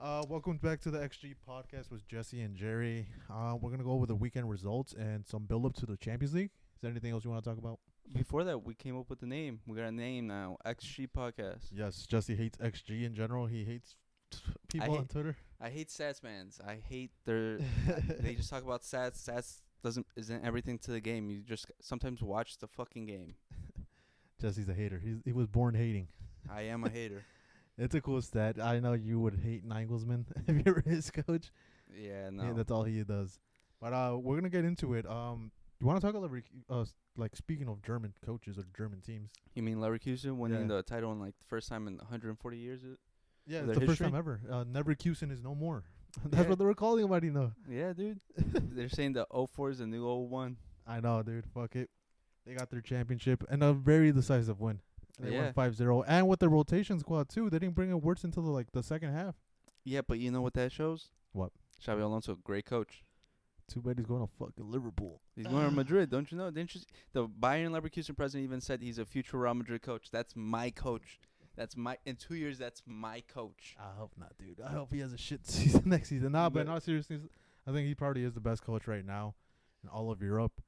Welcome back to the XG podcast with Jesse and Jerry. We're gonna go over the weekend results and some build up to the Champions League. Is there anything else you want to talk about? Before that, we came up with the name. We got a name now, XG Podcast. Yes, Jesse hates XG in general. He hates people on hate- Twitter. I hate stats, mans. I hate their. They just talk about stats. Stats isn't everything to the game. You just sometimes watch the fucking game. Jesse's a hater. He was born hating. I am a hater. It's a cool stat. I know you would hate Nagelsmann if you were his coach. Yeah, no. Yeah, that's all he does. But we're gonna get into it. You want to talk about like speaking of German coaches or German teams? You mean Leverkusen winning Yeah. the title in like the first time in 140 years? Yeah, Their it's the first history? time ever. Neverkusen is no more. That's Yeah. what they were calling him. I didn't know. Yeah, dude. They're saying the 04 is the new 01. I know, dude. Fuck it. They got their championship and a very decisive win. They Yeah. won 5-0. And with the rotation squad, too, they didn't bring it worse until the second half. Yeah, but you know what that shows? What? Xabi Alonso, great coach. Too bad he's going to fucking Liverpool. He's going to Madrid, don't you know? Didn't you the Bayern Leverkusen president even said he's a future Real Madrid coach. That's my coach. In 2 years, that's my coach. I hope not, dude. I hope he has a shit season next season. Nah, but But- not seriously. I think he probably is the best coach right now in all of Europe.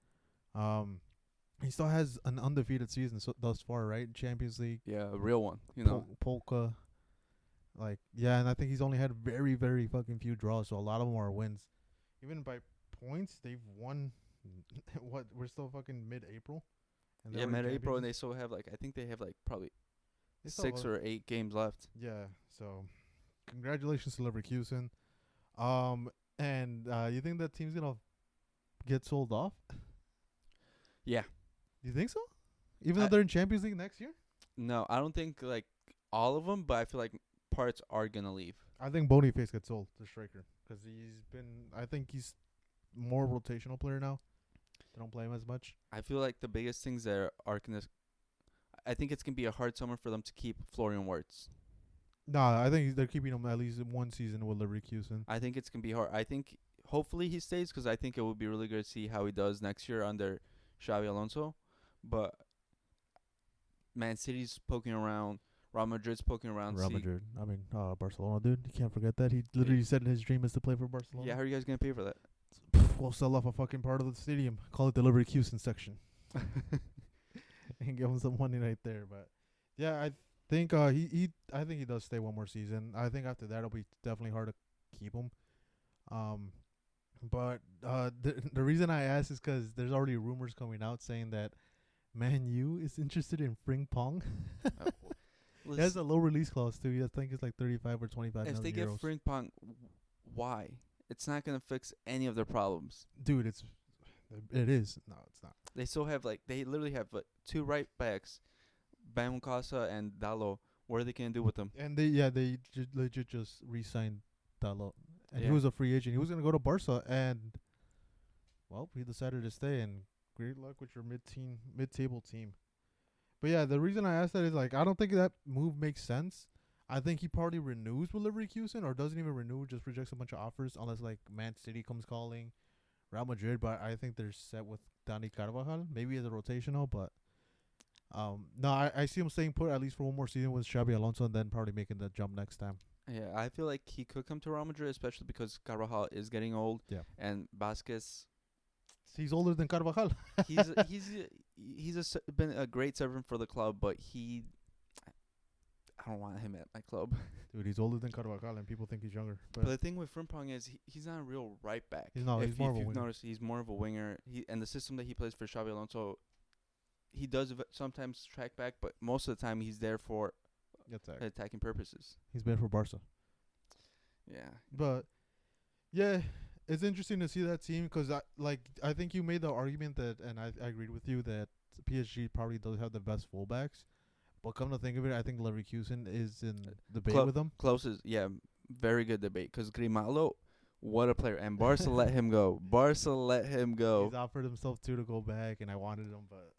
He still has an undefeated season thus far, right? Champions League. Yeah, a real one. You know, Polka. Like, yeah, and I think he's only had very, very fucking few draws, so a lot of them are wins. Even by points, they've won. What? We're still fucking mid-April. And they're yeah, already mid-April, and champions? they still have I think they have probably They still 6 have- or 8 games left. Yeah, so congratulations to Leverkusen. And you think that team's gonna get sold off? Yeah. You think so? Even though I- they're in Champions League next year? No, I don't think all of them, but I feel like parts are gonna leave. I think Boniface gets sold, the striker, because he's been. I think he's more rotational player now. They don't play him as much. I feel like the biggest things that are gonna. I think it's gonna be a hard summer for them to keep Florian Wirtz. Nah, I think they're keeping him at least in one season with Leverkusen. I think it's gonna be hard. I think hopefully he stays because I think it would be really good to see how he does next year under Xabi Alonso. But Man City's poking around, Real Madrid's poking around. Real Madrid. I mean, Barcelona, dude. You can't forget that. He literally said his dream is to play for Barcelona. Yeah, how are you guys gonna pay for that? We'll sell off a fucking part of the stadium. Call it the Leverkusen section. And give him some money right there. But yeah, I think I think he does stay one more season. I think after that it'll be definitely hard to keep him. But the reason I asked is because there's already rumors coming out saying that Man U is interested in Frimpong. He has a low release clause too. I think it's like 35 or 25 if they million get euros. Frimpong, why? It's not gonna fix any of their problems. Dude, it is. No, it's not. They still have they literally have 2 right backs, Bamukasa and Dalo. What are they gonna do with them? And they legit just re-signed Dalot. And he Yeah. was a free agent. He was going to go to Barca, and, well, he decided to stay, and great luck with your mid-table team. But, yeah, the reason I asked that is, I don't think that move makes sense. I think he probably renews with Leverkusen or doesn't even renew, just rejects a bunch of offers unless, Man City comes calling, Real Madrid, but I think they're set with Dani Carvajal, maybe as a rotational, but no, I see him staying put at least for one more season with Xabi Alonso and then probably making the jump next time. Yeah, I feel like he could come to Real Madrid, especially because Carvajal is getting old. Yeah. And Vasquez, He's older than Carvajal. been a great servant for the club, but I don't want him at my club. Dude, he's older than Carvajal, and people think he's younger. But the thing with Frimpong is he's not a real right back. He's not. He's more of a you've winger. noticed, he's more of a winger. And the system that he plays for Xabi Alonso, he does sometimes track back, but most of the time he's there for attacking purposes. He's been for Barca. Yeah. But, yeah, it's interesting to see that team because, I think you made the argument that, and I agreed with you, that PSG probably does have the best fullbacks. But come to think of it, I think Leverkusen is in debate with them. Closest, yeah, very good debate. Because Grimaldo, what a player. And Barca let him go. He's offered himself, too, to go back, and I wanted him, but...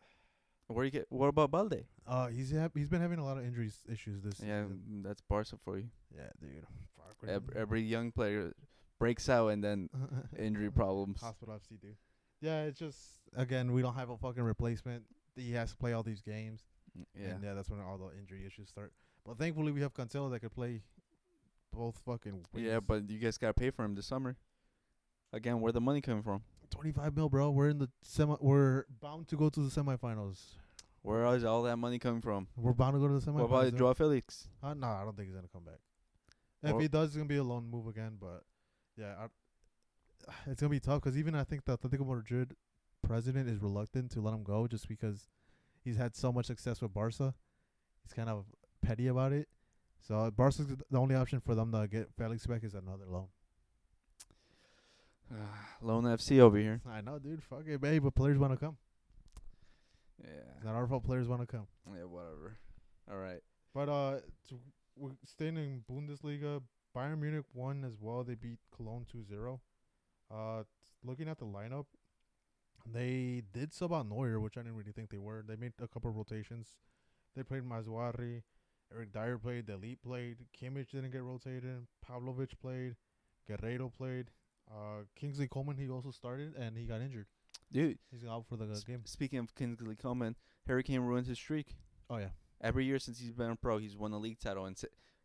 What about Balde? He's been having a lot of injuries issues this Yeah, season. that's Barca for you. Yeah, dude. Fuck, Every young player breaks out and then injury problems. Hospital FC, dude. Yeah, it's just, again, we don't have a fucking replacement. He has to play all these games. Yeah. And, yeah, that's when all the injury issues start. But thankfully, we have Cancelo that could play both fucking wings. Yeah, but you guys gotta pay for him this summer. Again, where the money coming from? 25 mil, bro. We're in the We're bound to go to the semifinals. Where is all that money coming from? We're bound to go to the semifinals. What about dude. Joao Felix? Nah, I don't think he's gonna come back. Well- If he does, it's gonna be a loan move again. But yeah, it's gonna be tough because even I think the Atletico Madrid president is reluctant to let him go just because he's had so much success with Barca. He's kind of petty about it. So Barca's the only option for them to get Felix back is another loan. Lone FC over here. I know, dude. Fuck it, babe. But players want to come. Yeah. It's not our fault. Players want to come. Yeah, whatever. All right. But we're staying in Bundesliga. Bayern Munich won as well. They beat Cologne 2-0. Looking at the lineup, they did sub out Neuer, which I didn't really think they were. They made a couple of rotations. They played Mazzuari. Eric Dyer played. Delete played. Kimmich didn't get rotated. Pavlovic played. Guerrero played. Kingsley Coman, he also started, and he got injured. Dude, He's out for the game. speaking of Kingsley Coman, Harry Kane ruined his streak. Oh, yeah. Every year since he's been a pro, he's won a league title. And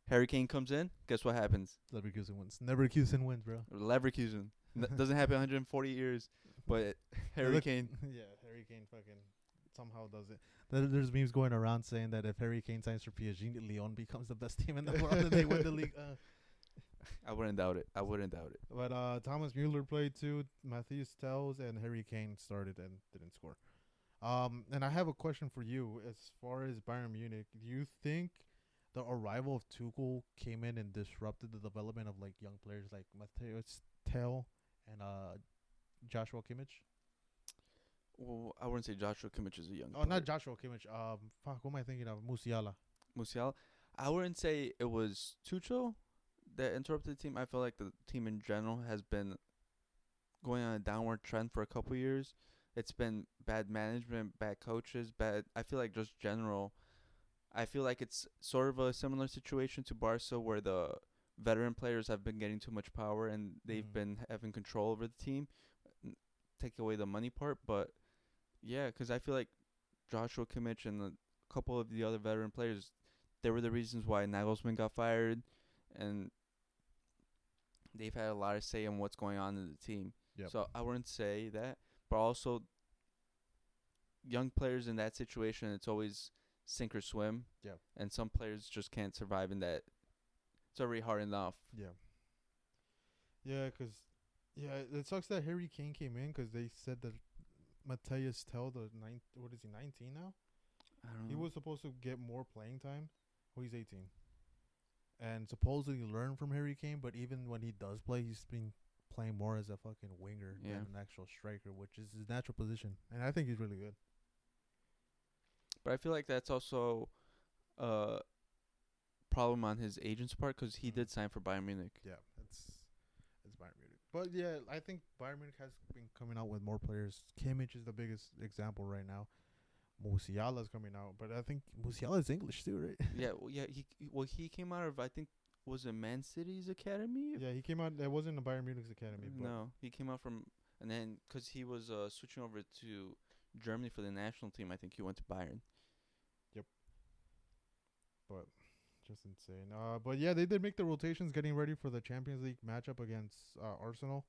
Harry Kane comes in, guess what happens? Leverkusen wins. Leverkusen wins, bro. Leverkusen. Doesn't happen 140 years, but Harry Kane. Yeah, Harry Kane fucking somehow does it. There's memes going around saying that if Harry Kane signs for PSG, Lyon becomes the best team in the world and they win the league. I wouldn't doubt it. But Thomas Mueller played too. Matthias Tells and Harry Kane started and didn't score. And I have a question for you as far as Bayern Munich. Do you think the arrival of Tuchel came in and disrupted the development of like young players like Matthias Tell and Joshua Kimmich? Well, I wouldn't say Joshua Kimmich is a young Oh, player. not Joshua Kimmich. Fuck, what am I thinking of? Musiala. Musiala. I wouldn't say it was Tuchel that interrupted the team. I feel like the team in general has been going on a downward trend for a couple years. It's been bad management, bad coaches, bad. I feel like just general. I feel like it's sort of a similar situation to Barca where the veteran players have been getting too much power and they've been having control over the team, take away the money part. But yeah, because I feel like Joshua Kimmich and a couple of the other veteran players, they were the reasons why Nagelsmann got fired, and they've had a lot of say in what's going on in the team. Yep. So I wouldn't say that, but also young players in that situation, it's always sink or swim. Yeah. And some players just can't survive in that. It's already hard enough. Yeah. Yeah, 'cause it sucks that Harry Kane came in 'cause they said that Matthias Tell, what is he, 19 now? I don't know. He was supposed to get more playing time. Oh, he's 18. And supposedly learn from Harry Kane, but even when he does play, he's been playing more as a fucking winger Yeah. than an actual striker, which is his natural position. And I think he's really good. But I feel like that's also a problem on his agent's part because he did sign for Bayern Munich. Yeah, it's Bayern Munich. But yeah, I think Bayern Munich has been coming out with more players. Kimmich is the biggest example right now. Musiala's coming out, but I think Musiala is English too, right? Yeah, he came out of, I think, was it Man City's academy? Yeah, he came out. It wasn't a Bayern Munich's academy. But No, he came out from, and then because he was switching over to Germany for the national team, I think he went to Bayern. but just insane. But yeah, they did make the rotations, getting ready for the Champions League matchup against Arsenal.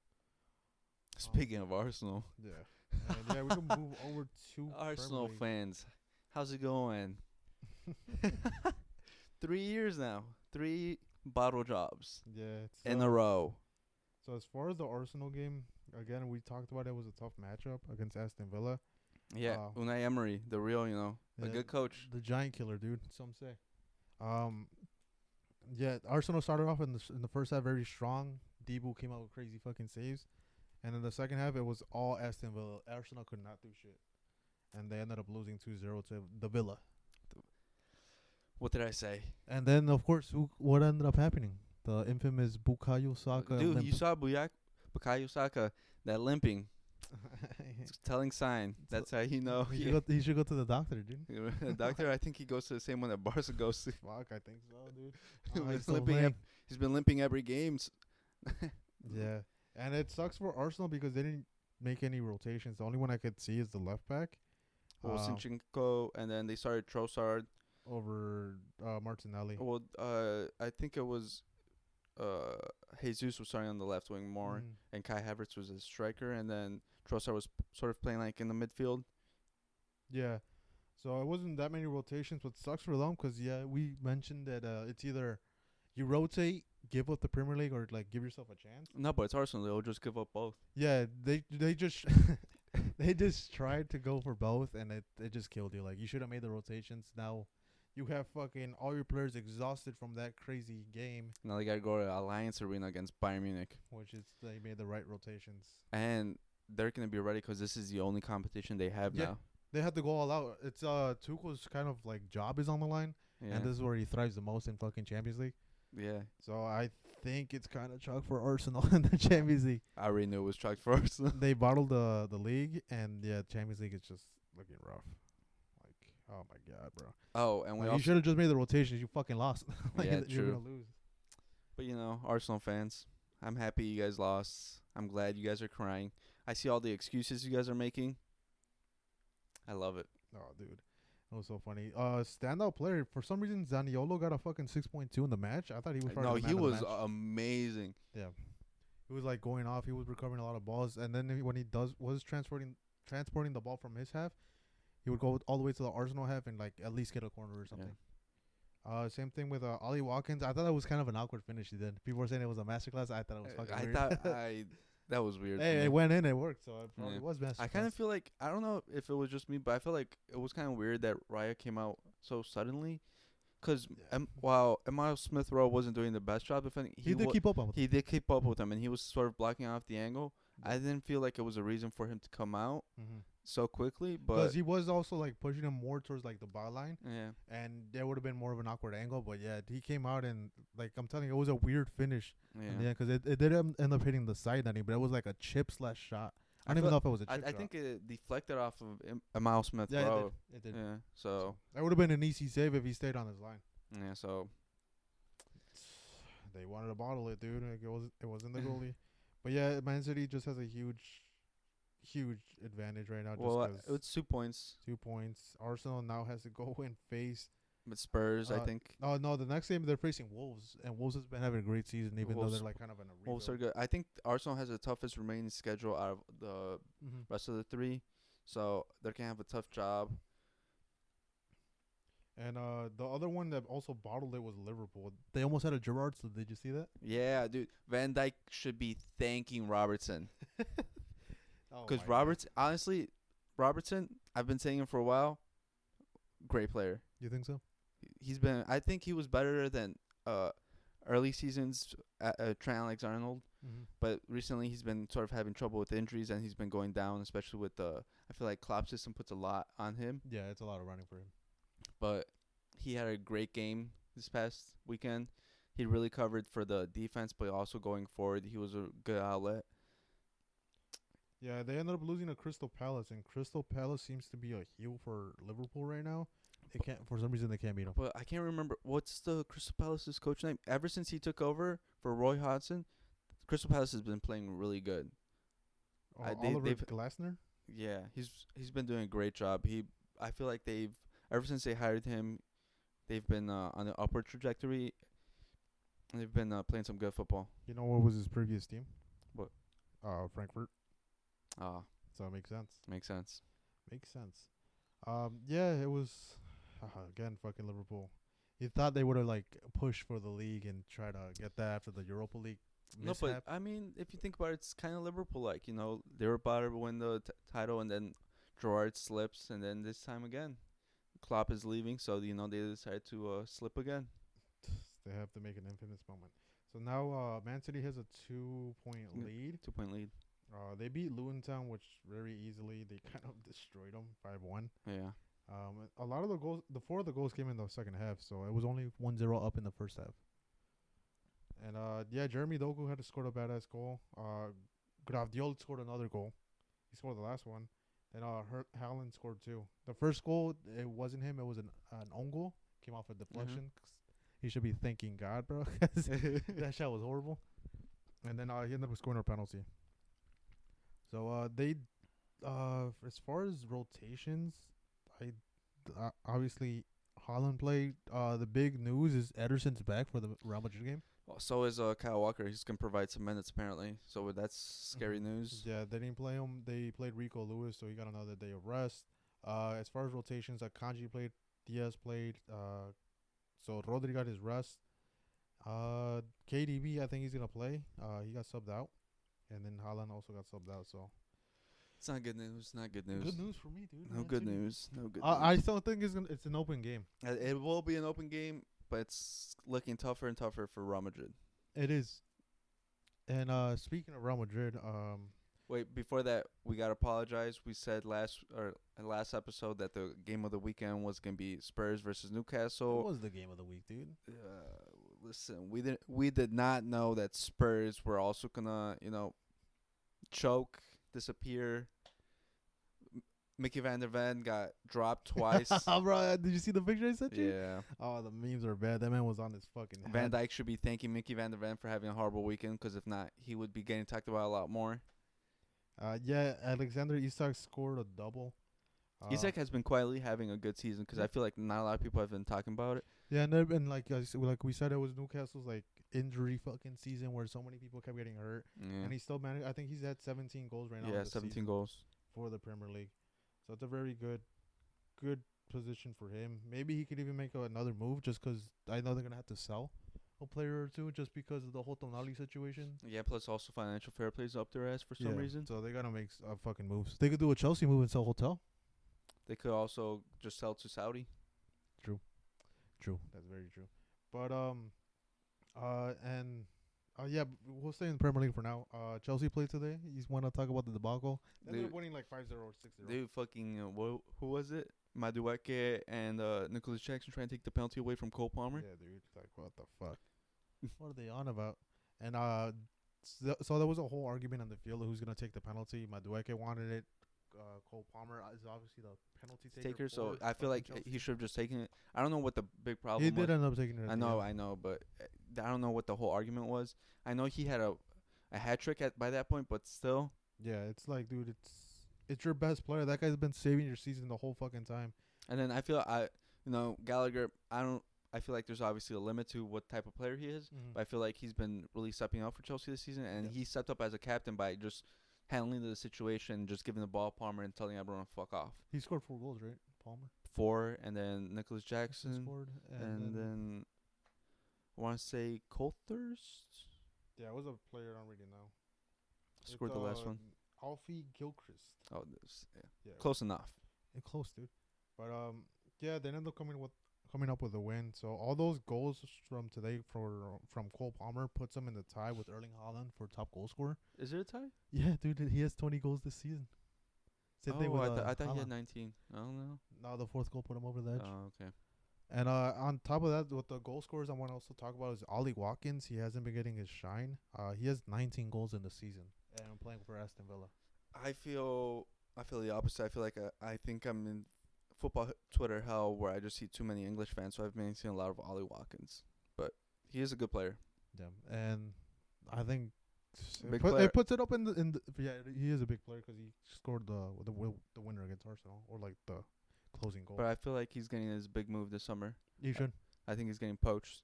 Speaking of Arsenal, Yeah, and yeah, we can move over to Arsenal Premier League. fans, how's it going? 3 years now, 3 bottle jobs Yeah, it's, in a row. So as far as the Arsenal game, again, we talked about it was a tough matchup against Aston Villa. Yeah, Unai Emery, the real, a Yeah, good coach. The giant killer, dude. Some say. Yeah, Arsenal started off in the first half very strong. Debo came out with crazy fucking saves, and in the second half it was all Aston Villa. Arsenal could not do shit, and they ended up losing 2-0 to the Villa. What did I say? And then of course, what ended up happening? The infamous Bukayo Saka. Dude, limp. you saw Bukayo Saka, that limping. It's a telling sign. That's how you know. He should go to the doctor, dude. Doctor, I think he goes to the same one that Barca goes to. Fuck, I think so, dude. He's so limping lame. he's been limping every game. Yeah, and it sucks for Arsenal because they didn't make any rotations. The only one I could see is the left back. Zinchenko, and then they started Trossard Over Martinelli. Well, I think it was Jesus was starting on the left wing more, Mm, and Kai Havertz was a striker, and then Trossard was sort of playing like in the midfield. yeah. So it wasn't that many rotations, but sucks for them because yeah, we mentioned that it's either you rotate, give up the Premier League, or like give yourself a chance. No, but it's Arsenal. They'll just give up both. Yeah, they just they just tried to go for both, and it just killed you. Like you should have made the rotations. Now you have fucking all your players exhausted from that crazy game, Now they gotta go to Alliance Arena against Bayern Munich, which is they made the right rotations. and they're gonna be ready because this is the only competition they have Yeah. now. They had to go all out. It's Tuchel's kind of like job is on the line, Yeah, and this is where he thrives the most in fucking Champions League. yeah. So I think it's kind of chalk for Arsenal in the Champions League. I already knew it was chalked for Arsenal. They bottled the league, and yeah, Champions League is just looking rough. Like, oh my god, bro! Oh, and we Like, you also, should have just made the rotations. You fucking lost. Like, Yeah, you're true. gonna lose. but Arsenal fans, I'm happy you guys lost. I'm glad you guys are crying. I see all the excuses you guys are making. I love it. Oh, dude, that was so funny. Standout player for some reason Zaniolo got a fucking 6.2 in the match. I thought he was No, probably the he man of the was match. amazing. Yeah, he was like going off. He was recovering a lot of balls, and then when he was transporting the ball from his half, he would go all the way to the Arsenal half and like at least get a corner or something. Same thing with Ollie Watkins. I thought that was kind of an awkward finish he did. People were saying it was a masterclass. I thought it was fucking I weird. thought that was weird. Hey, for it me. went in. It worked. So it probably Yeah. was masterclass. I kind of feel like I don't know if it was just me, but I feel like it was kind of weird that Raya came out so suddenly. Cause Yeah. while Emile Smith Rowe wasn't doing the best job defending, he did keep up with he did keep up with him, and he was sort of blocking off the angle. Yeah. I didn't feel like it was a reason for him to come out Mm-hmm. so quickly, Because but he was also like pushing him more towards like the byline, yeah, and there would have been more of an awkward angle. But yeah, he came out and like I'm telling you, it was a weird finish yeah. in the end because it didn't end up hitting the side any, but it was like a chip slash shot. I don't even feel- know if it was a I chip shot. think it deflected off of Emile Smith yeah, Rowe. it did. Yeah, so That would have been an easy save if he stayed on his line. yeah, so They wanted to bottle it, dude. Like, it wasn't the goalie. But yeah, Man City just has a huge advantage right now. well, Just 'cause it's 2 points. 2 points. Arsenal now has to go and face. But Spurs, I Uh, think Oh no, the next game they're facing Wolves, and Wolves has been having a great season, even though Wolves- they're like kind of in a rebuild. Wolves are good. I think Arsenal has the toughest remaining schedule out of the Mm-hmm. rest of the three, so they're gonna have a tough job. And the other one that also bottled it was Liverpool. They almost had a Gerrard. So did you see that? Yeah, dude, Van Dijk should be thanking Robertson Oh because my God. Robertson, I've been saying him for a while. Great player. You think so? He's been. I think he was better than early seasons Trent Alexander-Arnold, Mm-hmm. but recently he's been sort of having trouble with injuries and he's been going down, especially with the. I feel like Klopp's system puts a lot on him, Yeah, it's a lot of running for him. but he had a great game this past weekend. He really covered for the defense, but also going forward, he was a good outlet. Yeah, they ended up losing to Crystal Palace, and Crystal Palace seems to be a heel for Liverpool right now. They can't, for some reason, they can't beat them. But I can't remember what's the Crystal Palace's coach name. Ever since he took over for Roy Hodgson, Crystal Palace has been playing really good. Oliver they've- Glasner. Yeah, he's been doing a great job. I feel like they've ever since they hired him, they've been on an upward trajectory. And they've been playing some good football. You know what was his previous team? What? Frankfurt. Ah, So it makes sense. makes sense. Makes sense. Yeah, it was again fucking Liverpool. You thought they would have like pushed for the league and try to get that after the Europa League No, mishap. but I mean, if you think about it, it's kind of Liverpool like. They were about to win the title, and then Gerrard slips, and then this time again, Klopp is leaving, so they decided to slip again. They have to make an infamous moment. So now Man City has a 2-point Yeah. lead. 2-point lead. They beat Luton Town, which very easily. They kind of destroyed them 5-1. Yeah. A lot of the goals, the 4 of the goals came in the second half, so it was only 1-0 up in the first half. And yeah, Jeremy Doku had to score a badass goal. Gravdiol scored another goal. He scored the last one. And Haaland scored 2. The first goal, it wasn't him. It was an own goal. Came off a deflection. He should be thanking God, bro. 'cause that shot was horrible. And then he ended up scoring a penalty. So they, as far as rotations, obviously Haaland played. The big news is Ederson's back for the Real Madrid game. Well, so is Kyle Walker. He's gonna provide some minutes apparently. So that's scary news. Yeah, they didn't play him. They played Rico Lewis, so he got another day of rest. As far as rotations, Kanji played, Diaz played. So Rodri got his rest. KDB, I think he's gonna play. He got subbed out, and then Haaland also got subbed out. So It's not good news. Not good news. good news for me, dude. No Man good City. news. No good I news. still think it's an open game. It will be an open game, but it's looking tougher and tougher for Real Madrid. It is. And speaking of Real Madrid, Wait, before that, we gotta apologize. We said last episode that the game of the weekend was gonna be Spurs versus it Newcastle. was the game of the week, dude. Listen, we did not know that Spurs were also gonna choke, disappear. Mickey Van der Ven got dropped twice. Bro, did you see the picture I sent you? Yeah. Oh, the memes are bad. That man was on his fucking head. Van Dijk should be thanking Mickey Van der Ven for having a horrible weekend, because if not, he would be getting talked about a lot more. Yeah, Alexander Isak scored a double. Isak has been quietly having a good season, because I feel like not a lot of people have been talking about it. Yeah, and then like we said, it was Newcastle's like injury fucking season where so many people kept getting hurt, Yeah, and he still managed. I think he's at 17 goals right now. yeah, in the 17 season goals. for the Premier League. So it's a very good position for him. Maybe he could even make another move just 'cause I know they're gonna have to sell a player or two just because of the whole Tonali situation. Yeah, plus also financial fair plays up their ass for some reason. So they gotta make fucking moves. They could do a Chelsea move and sell hotel. They could also just sell to Saudi. True, that's very true. But yeah, we'll stay in the Premier League for now. Chelsea played today. You want to talk about the debacle? They ended up winning like 5-0 or 6-0. They fucking who was it? Madueke and Nicholas Jackson trying to take the penalty away from Cole Palmer. Yeah, dude. Like, what the fuck? What are they on about? And so there was a whole argument on the field of who's gonna take the penalty. Madueke wanted it. Cole Palmer is obviously the penalty taker. So for I feel like fucking Chelsea. he should have just taken it. I don't know what the big problem He was. did end up taking it. At I the know, end. but I don't know what the whole argument was. I know he had a hat trick by that point, but still. Yeah, it's like, dude, it's your best player. That guy's been saving your season the whole fucking time. And then I feel Gallagher. I feel like there's obviously a limit to what type of player he is, but I feel like he's been really stepping up for Chelsea this season, and he stepped up as a captain by just handling the situation, just giving the ball to Palmer and telling everyone to fuck off. He scored 4 goals, right, Palmer? 4, and then Nicholas Jackson scored, and then I want to say Colthurst yeah, it was a player I don't really know. scored the last one. Alfie Gilchrist. Oh, Yeah, close enough. close, dude. But yeah, they ended up coming up with a win. So all those goals from today from Cole Palmer puts him in the tie with Erling Haaland for top goal scorer. Is there a tie? Yeah, dude, he has 20 goals this season. Same thing with I thought he had Haaland. 19. I don't know. Now the 4th goal put him over the edge. Oh, okay. And on top of that, with the goal scorers, I want to also talk about is Ollie Watkins. He hasn't been getting his shine. He has 19 goals in the season, and I'm playing for Aston Villa. I feel the opposite. I feel like I think I'm in football Twitter hell where I just see too many English fans, so I've been seeing a lot of Ollie Watkins. But he is a good player. Yeah, and I think Player. it puts it up in the yeah. He is a big player because he scored the winner against Arsenal, or like the closing goal. But I feel like he's getting his big move this summer. You should. I think he's getting poached.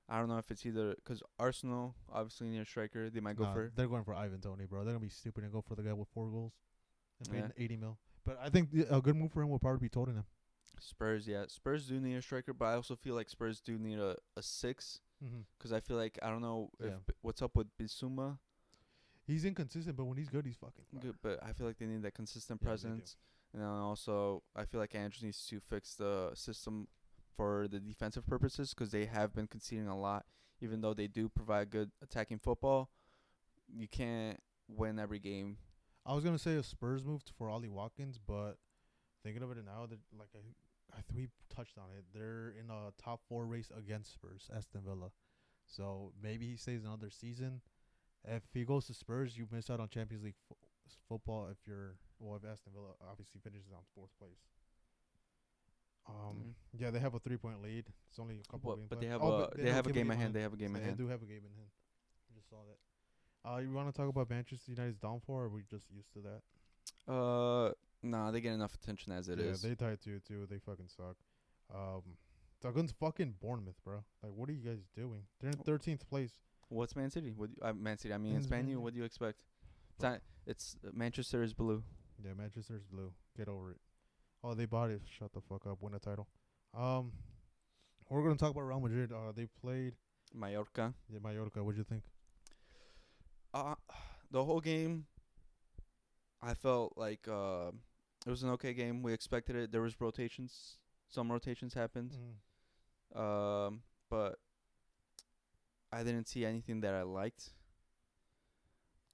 I don't know if it's either because Arsenal obviously need a striker. They might go for. They're going for Ivan Toney, bro. They're gonna be stupid and go for the guy with 4 goals and pay Yeah. him 80 mil. But I think a good move for him will probably be Tottenham. Spurs. Yeah, Spurs do need a striker, but I also feel like Spurs do need a 6 Mm-hmm. because I feel like I don't know if Yeah. what's up with Bissouma. He's inconsistent, but when he's good, he's fucking fire. Good, but I feel like they need that consistent Yeah, they do. presence. And then also, I feel like Andrews needs to fix the system for the defensive purposes because they have been conceding a lot. Even though they do provide good attacking football, you can't win every game. I was gonna say a Spurs move for Ollie Watkins, but thinking of it now, that like I think we touched on it. They're in a top 4 race against Spurs, Aston Villa. So maybe he stays another season. If he goes to Spurs, you miss out on Champions League football. If Aston Villa obviously finishes on 4th place. Yeah, they have a 3-point lead. It's only a couple of games But left. they have a game at hand. They have a game They at hand. do have a game in hand. I just saw that. You want to talk about Manchester United's downfall, or are we just used to that? Nah, they get enough attention as it is. Yeah, they tied 2-2. They fucking suck. against fucking Bournemouth, bro. Like, what are you guys doing? They're in 13th place. What's Man City? Man City. I mean, And it's Man Man U. U. What do you expect? Bro. It's Manchester is blue. Yeah, Manchester's blue. Get over it. Oh, they bought it. Shut the fuck up. Win a title. Um, we're gonna talk about Real Madrid. They played Mallorca. Mallorca. What'd you think? Uh, the whole game, I felt like it was an okay game. We expected it. There was rotations. Some rotations happened. But I didn't see anything that I liked.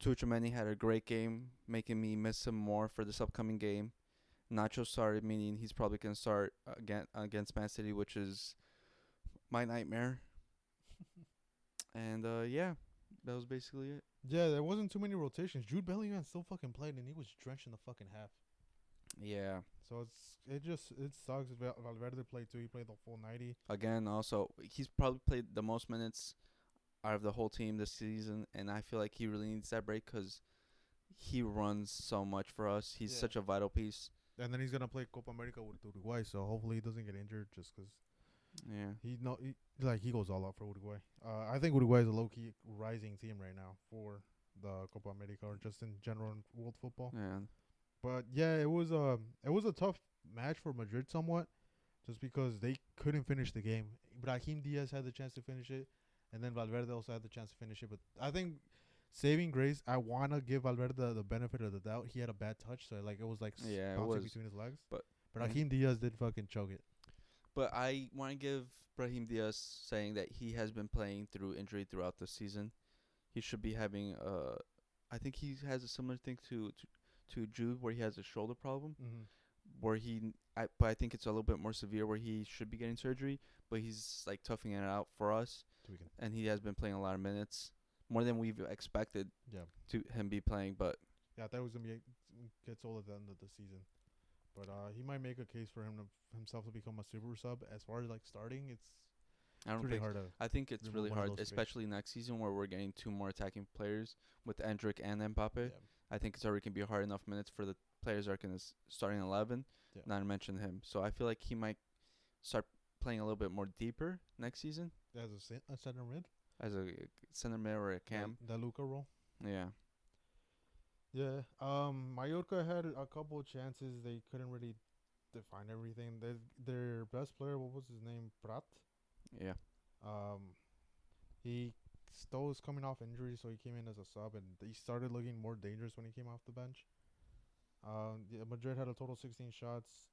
Tuchemani had a great game, making me miss him more for this upcoming game. Nacho started, meaning he's probably going to start again against Man City, which is my nightmare. And yeah, that was basically it. Yeah, there wasn't too many rotations. Jude Bellingham still fucking played, and he was drenched in the fucking half. Yeah. So it sucks. Valverde played too. He played the full 90. Again, also, he's probably played the most minutes out of the whole team this season, and I feel like he really needs that break because he runs so much for us. He's such a vital piece. And then he's gonna play Copa America with Uruguay, so hopefully he doesn't get injured. Just because he goes all out for Uruguay. I think Uruguay is a low key rising team right now for the Copa America or just in general in world football. Yeah. But yeah, it was a tough match for Madrid somewhat, just because they couldn't finish the game. Brahim Diaz had the chance to finish it, and then Valverde also had the chance to finish it. But I think saving grace, I wanna give Valverde the benefit of the doubt. He had a bad touch, so it was bouncing between his legs. But Brahim Diaz did fucking choke it. But I want to give Brahim Diaz saying that he has been playing through injury throughout the season. He should be having I think he has a similar thing to Jude, where he has a shoulder problem, where but I think it's a little bit more severe, where he should be getting surgery, but he's like toughing it out for us, and he has been playing a lot of minutes, more than we've expected. Yeah. To him be playing, but yeah, I thought it was gonna get sold at the end of the season, but he might make a case for himself to become a super sub. As far as like starting, I think it's really hard, especially next season where we're getting two more attacking players with Endrick and Mbappe. Yeah. I think it's already can be hard enough minutes for the players that are going to start in 11, not to mention him. So I feel like he might start playing a little bit more deeper next season. As a center mid? As a center mid or a cam. The Luca role? Yeah. Yeah. Mallorca had a couple of chances. They couldn't really define everything. Their best player, what was his name? Prat? Yeah. He still was coming off injury, so he came in as a sub, and he started looking more dangerous when he came off the bench. Madrid had a total 16 shots,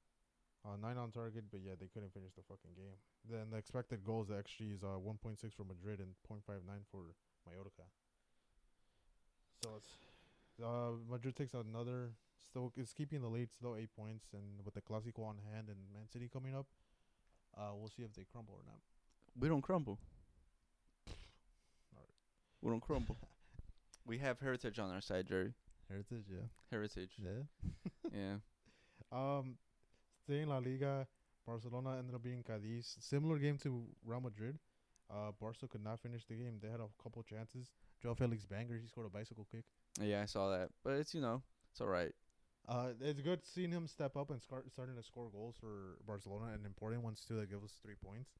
9 on target, but yeah, they couldn't finish the fucking game. Then the expected goals, the XG is 1.6 for Madrid and 0.59 for Mallorca. So it's Madrid takes another, still is keeping the lead, still 8 points, and with the Clásico on hand and Man City coming up, we'll see if they crumble or not. We don't crumble. We don't crumble. We have heritage on our side, Jerry. Heritage, yeah. Heritage. Yeah. Yeah. Staying La Liga, Barcelona ended up being Cadiz. Similar game to Real Madrid. Barca could not finish the game. They had a couple chances. Joao Felix banger. He scored a bicycle kick. Yeah, I saw that. But it's all right. It's good seeing him step up and starting to score goals for Barcelona, and important ones too that give us 3 points.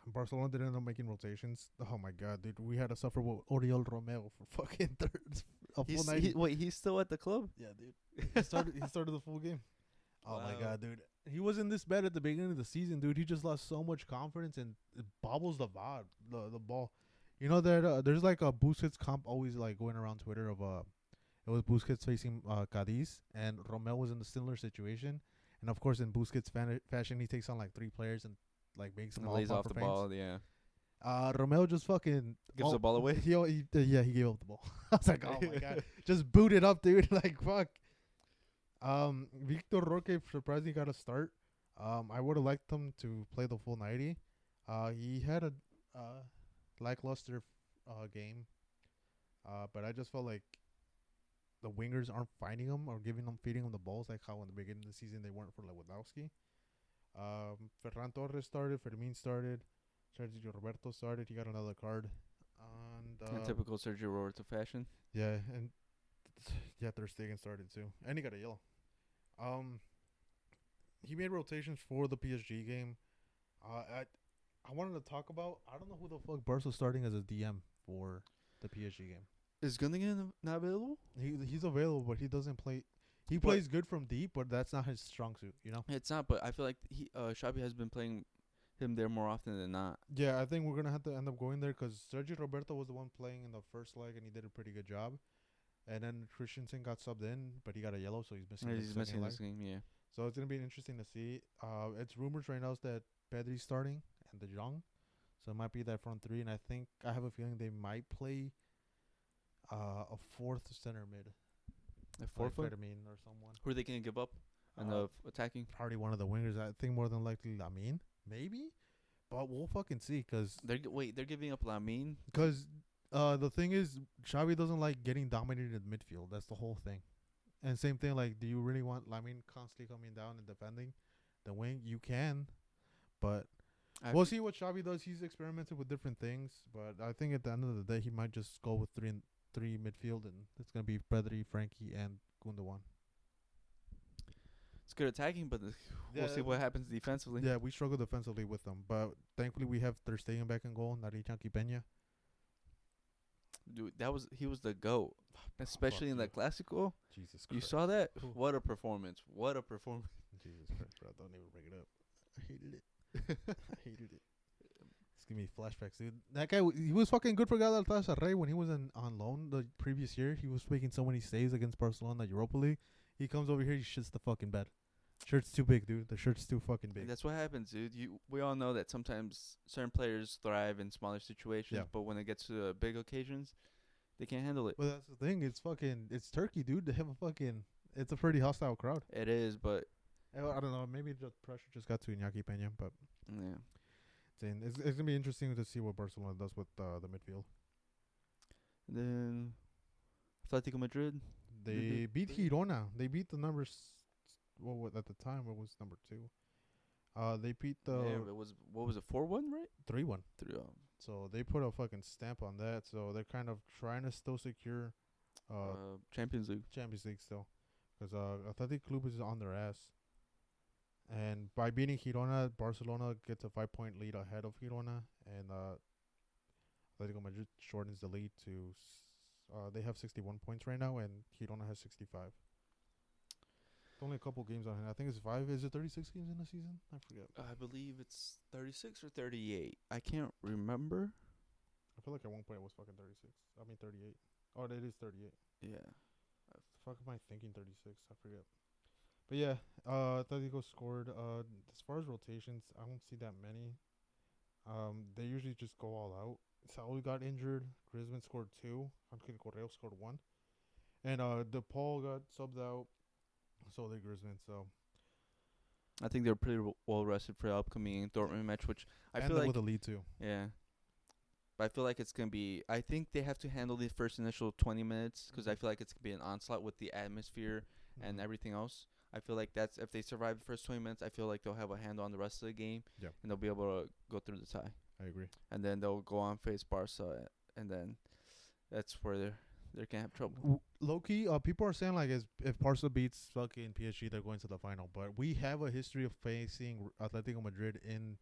Barcelona didn't end up making rotations. Oh my god, dude, we had to suffer with Oriol Romeo for fucking He's still at the club? Yeah, dude. He started the full game. Oh my god, dude. He wasn't this bad at the beginning of the season, dude. He just lost so much confidence and it bobbles the ball. You know that there's like a Busquets comp always like going around Twitter of it was Busquets facing Cadiz, and Romeo was in a similar situation. And of course, in Busquets fashion, he takes on like 3 players and like makes them lays off the ball. Yeah. Romeo just fucking gives the ball away. He gave up the ball. I was like, oh my god, just boot it up, dude. Like fuck. Victor Roque surprisingly got a start. I would have liked him to play the full 90. He had a lackluster game. But I just felt like the wingers aren't finding him or feeding him the balls like how in the beginning of the season they weren't for Lewandowski. Ferran Torres started. Fermin started. Sergio Roberto started. He got another card. And in typical Sergio Roberto fashion. Yeah, and Ter Stegen started too, and he got a yellow. He made rotations for the PSG game. I wanted to talk about. I don't know who the fuck Barca's starting as a DM for the PSG game. Is Gundogan not available? He's available, but he doesn't play. He But plays good from deep, but that's not his strong suit. You know. it's not. But I feel like Xabi has been playing him there more often than not. Yeah, I think we're gonna have to end up going there because Sergio Roberto was the one playing in the first leg, and he did a pretty good job. And then Christensen got subbed in, but he got a yellow, so he's missing. He's the missing second leg. this game. Yeah. So it's gonna be interesting to see. It's rumors right now is that Pedri's starting and De Jong, so it might be that front three. And I have a feeling they might play a fourth center mid, A forfeit. or someone. Who are they gonna give up? On Uh, the attacking. Probably one of the wingers. I think more than likely Lamine, maybe, but we'll fucking see. They're giving up Lamine. The thing is, Xavi doesn't like getting dominated in midfield. That's the whole thing. And same thing, like, do you really want Lamine constantly coming down and defending the wing? You can, but we'll see what Xavi does. He's experimented with different things, but I think at the end of the day, he might just go with three midfield, and it's gonna be Pedri, Frankie, and Gundogan. It's good attacking, but we'll see what happens defensively. Yeah, we struggle defensively with them, but thankfully we have Ter Stegen back in goal, Nariñaki Peña. Dude, he was the GOAT, especially in you. that Clasico. Jesus Christ. You saw that? Ooh. What a performance! What a performance! Jesus Christ, bro. Don't even bring it up. I hated it. I hated it. It's giving me flashbacks, dude. That guy, he was fucking good for Galatasaray when he was on loan the previous year. He was making so many saves against Barcelona Europa League. He comes over here, he shits the fucking bed. Shirt's too big, dude. The shirt's too fucking big. That's what happens, dude. We all know that sometimes certain players thrive in smaller situations, but when it gets to big occasions, they can't handle it. Well, that's the thing. It's Turkey, dude. They have it's a pretty hostile crowd. It is, but I don't know. Maybe the pressure just got to Iñaki Peña, but yeah. it's gonna be interesting to see what Barcelona does with the midfield. Then Atletico Madrid. They beat Girona. They beat the numbers. What at the time it was number 2. They beat the It was what was it 4-1, right? 3-1. 3-0. So they put a fucking stamp on that. So they're kind of trying to still secure Champions League. Champions League still, because Athletic Club is on their ass. And by beating Girona, Barcelona gets a 5-point lead ahead of Girona, and Atletico Madrid shortens the lead to. They have 61 points right now, and Girona has 65. Only a couple games on it. I think it's 5. Is it 36 games in the season? I forget. I believe it's 36 or 38. I can't remember. I feel like at one point it was fucking 36. I mean 38. Oh, it is 38. Yeah. Fuck am I thinking 36? I forget. But yeah, Atletico scored. As far as rotations, I don't see that many. They usually just go all out. Saul got injured. Griezmann scored 2. Ángel Correa scored 1. And DePaul got subbed out. So did Griezmann. So I think they're pretty well rested for the upcoming Dortmund match, which I and feel like with a lead too. Yeah. But I feel like it's going to be I think they have to handle the first initial 20 minutes because I feel like it's going to be an onslaught with the atmosphere and everything else. I feel like that's if they survive the first 20 minutes, I feel like they'll have a handle on the rest of the game and they'll be able to go through the tie. I agree. And then they'll go on face Barca and then that's where they're going to have trouble. Low key, people are saying like if Barca beats fucking PSG, they're going to the final. But we have a history of facing Atletico Madrid in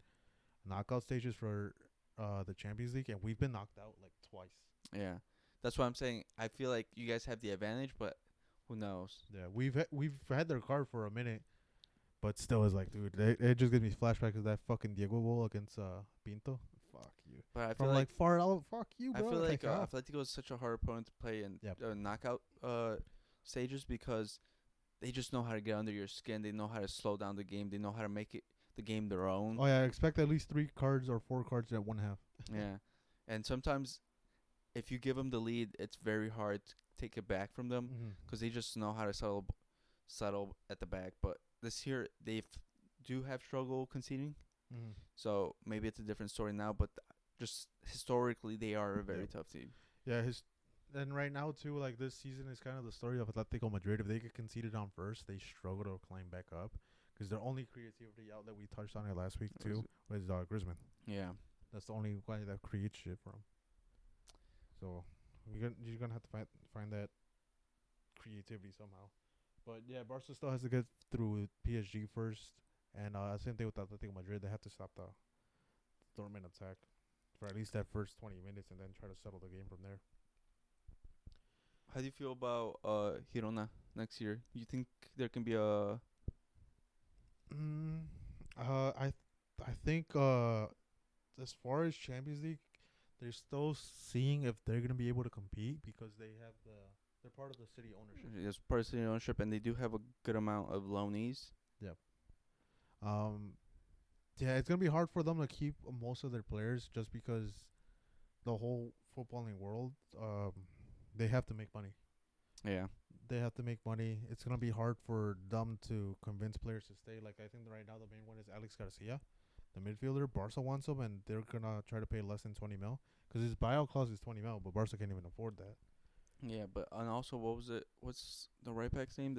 knockout stages for the Champions League, and we've been knocked out like twice. Yeah, that's what I'm saying. I feel like you guys have the advantage, but who knows? Yeah, we've had their card for a minute, but still, it's like, dude, it just gives me flashbacks of that fucking Diego goal against Pinto. Fuck you. But I From feel like far out, fuck you, bro. I feel like Atletico is such a hard opponent to play in knockout stages because they just know how to get under your skin. They know how to slow down the game. They know how to make the game their own. Oh yeah, I expect at least 3 cards or 4 cards at one half. Yeah, and sometimes if you give them the lead, it's very hard to take it back from them because they just know how to settle at the back. But this year they do have struggle conceding. So maybe it's a different story now, but just historically they are a very tough team. Yeah, and right now too, like this season is kind of the story of Atletico Madrid. If they get conceded on first, they struggle to climb back up because their only creativity outlet, we touched on it last week too, was Griezmann. Yeah, that's the only guy that creates shit for him. So you're gonna have to find that creativity somehow. But yeah, Barca still has to get through PSG first. And same thing with Atletico Madrid. They have to stop Dortmund attack for at least that first 20 minutes and then try to settle the game from there. How do you feel about Girona next year? You think there can be a Mm, I think as far as Champions League, they're still seeing if they're gonna be able to compete because they're part of the city ownership. yes, person ownership, and they do have a good amount of loanees? Yep. Um, yeah, it's gonna be hard for them to keep most of their players just because the whole footballing world, they have to make money. Yeah. They have to make money. It's gonna be hard for them to convince players to stay. Like I think right now the main one is Alex Garcia, the midfielder. Barca wants him, and they're gonna try to pay less than 20 mil because his buyout clause is 20 mil, but Barca can't even afford that. Yeah, but and also what was it? What's the right back's name?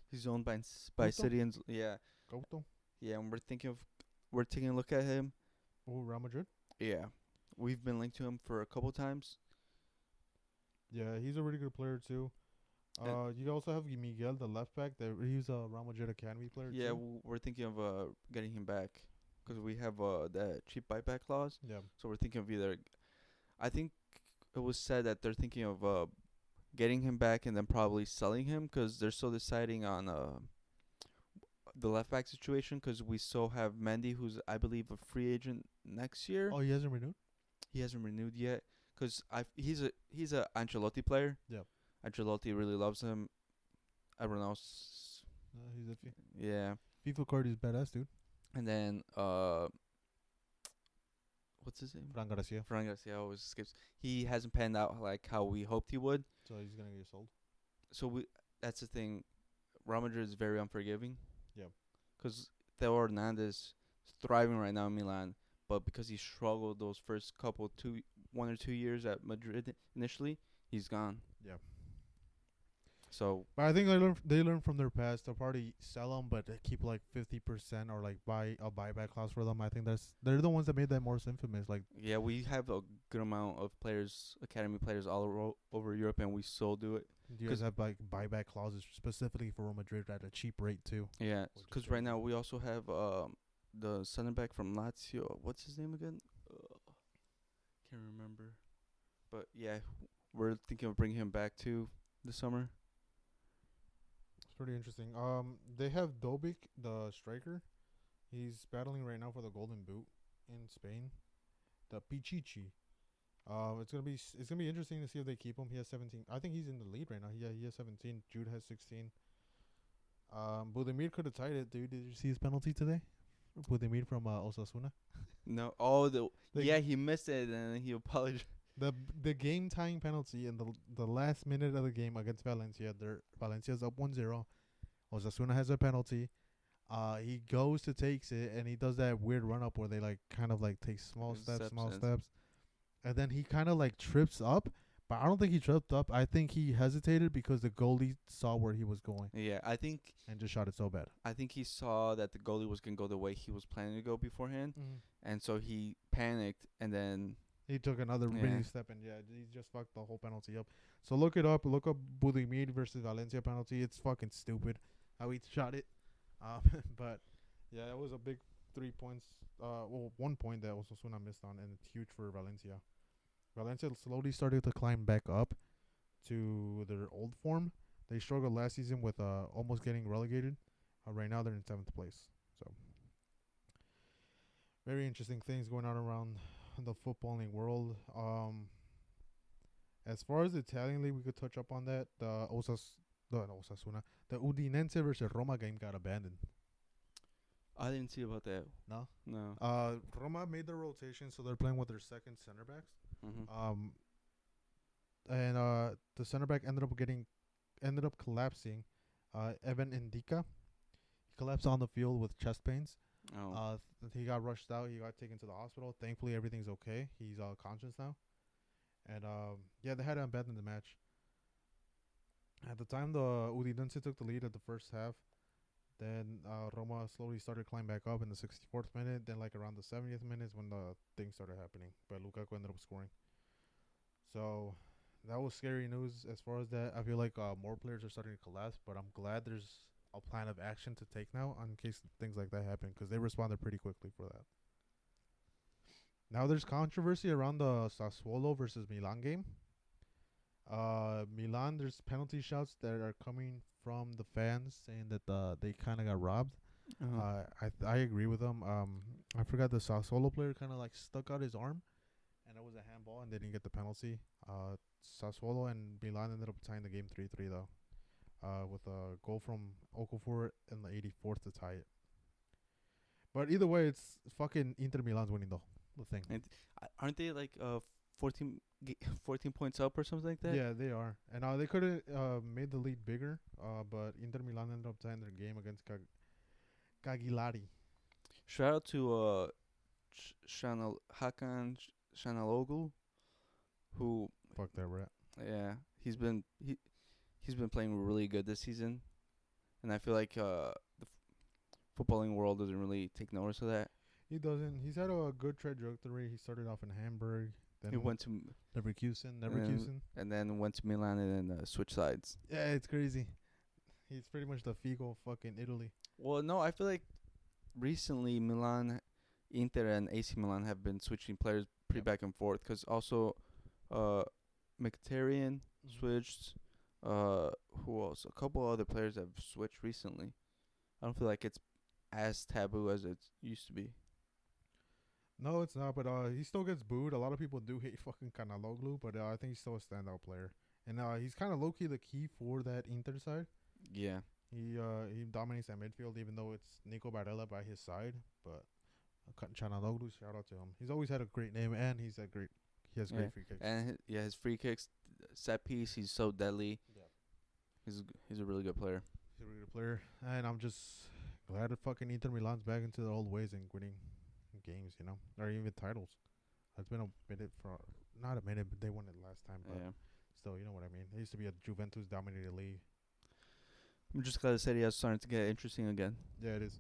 He's owned by Couto? City and yeah, Couto? yeah. And we're taking a look at him. Oh, Real Madrid. Yeah, we've been linked to him for a couple times. Yeah, he's a really good player too. You also have Miguel, the left back. He's a Real Madrid academy player Yeah, too. we're thinking of getting him back because we have that cheap buyback clause. Yeah. So we're thinking of either. I think it was said that they're thinking of getting him back and then probably selling him because they're still deciding on the left back situation because we still have Mendy, who's I believe a free agent next year. Oh, he hasn't renewed. He hasn't renewed yet because he's a Ancelotti player. Yeah. Ancelotti really loves him. Everyone else, He's a yeah. FIFA card is badass, dude. And then what's his name? Fran Garcia. Fran Garcia always skips. He hasn't panned out like how we hoped he would. So he's gonna get sold. So that's the thing. Real Madrid is very unforgiving. Yeah. Because Theo Hernandez is thriving right now in Milan, but because he struggled those first 1 or 2 years at Madrid initially, he's gone. Yeah. So But I think they learn from their past. They'll probably sell them, but they keep like 50% or like buy a buyback clause for them. I think they're the ones that made that most infamous. Like yeah, we have a good amount of players, academy players all over Europe, and we still do it. you guys have like buyback clauses specifically for Real Madrid at a cheap rate too. Yeah, Which is because right crazy. now we also have the center back from Lazio. What's his name again? Can't remember. But yeah, we're thinking of bringing him back too this summer. It's pretty interesting. They have Dobic, the striker. He's battling right now for the Golden Boot in Spain. The Pichichi. It's gonna be interesting to see if they keep him. He has 17. I think he's in the lead right now. He has 17. Jude has 16. Budimir could have tied it, dude. Did you see his penalty today? Budimir from Osasuna. No, The- he missed it and then he apologized. The game tying penalty in the last minute of the game against Valencia. Valencia's up 1-0. Osasuna has a penalty. He goes to takes it and he does that weird run up where they like kind of like take small steps, and then he kind of like trips up. But I don't think he tripped up. I think he hesitated because the goalie saw where he was going Yeah, and just shot it so bad. I think he saw that the goalie was gonna go the way he was planning to go beforehand, and so he panicked and then He took another Yeah. mini step and he just fucked the whole penalty up. So look it up. Look up Budimir versus Valencia penalty. It's fucking stupid how he shot it. But yeah, it was a big 3 points. 1 point that Osasuna missed on, and it's huge for Valencia. Valencia slowly started to climb back up to their old form. They struggled last season with almost getting relegated. Right now they're in 7th place. So very interesting things going on around the footballing world. As far as the Italian league, we could touch up on that. The Osasuna, the Udinese versus Roma game got abandoned. I didn't see about that. No. No. Roma made their rotation, so they're playing with their second center backs. Mm-hmm. And the center back ended up collapsing. Evan Indica, he collapsed on the field with chest pains. Oh. He got rushed out. He got taken to the hospital. Thankfully, everything's okay. He's conscious now. And yeah, they had to abandon the match. At the time, the Udinese took the lead at the first half. Then Roma slowly started climbing back up in the 64th minute. Then, like around the 70th minute, is when the thing started happening. But Lukaku ended up scoring. So that was scary news as far as that. I feel like more players are starting to collapse, but I'm glad there's a plan of action to take now in case things like that happen, because they responded pretty quickly for that. Now there's controversy around the Sassuolo versus Milan game. Milan, there's penalty shouts that are coming from the fans saying that they kind of got robbed. Uh-huh. I agree with them. I forgot the Sassuolo player kind of like stuck out his arm, and it was a handball, and they didn't get the penalty. Sassuolo and Milan ended up tying the game 3-3 though. With a goal from Okafor in the 84th to tie it. But either way, it's fucking Inter Milan's winning the thing. And aren't they like 14, 14 points up or something like that? Yeah, they are, and they could have made the lead bigger. But Inter Milan ended up tying their game against Cagliari. Shout out to Hakan Shanaloglu, who Fuck that rat. yeah he's been playing really good this season, and I feel like the footballing world doesn't really take notice of that. He doesn't. He's had a good trajectory. He started off in Hamburg, then He went to Leverkusen. and then went to Milan and then switched sides. Yeah, it's crazy. He's pretty much the Figo of fucking Italy. Well, no, I feel like recently Milan, Inter, and AC Milan have been switching players pretty Yep. back and forth. Because also, Mkhitaryan switched. Who else? A couple other players have switched recently. I don't feel like it's as taboo as it used to be. No, it's not. But he still gets booed. A lot of people do hate fucking Kanaloglu, but I think he's still a standout player. And he's kind of low key the key for that Inter side. Yeah. He dominates that midfield, even though it's Nico Barella by his side. But Chanaloglu, shout out to him. He's always had a great name, and he has great free kicks. And his free kicks, set piece, he's so deadly. Yeah. He's a really good player. He's a really good player, and I'm just glad that fucking Inter Milan's back into the old ways and winning games, or even titles. It's been a minute not a minute, but they won it last time. But Yeah. still, you know what I mean. It used to be a Juventus dominated league. I'm just glad the Serie A is starting to get interesting again. Yeah, it is.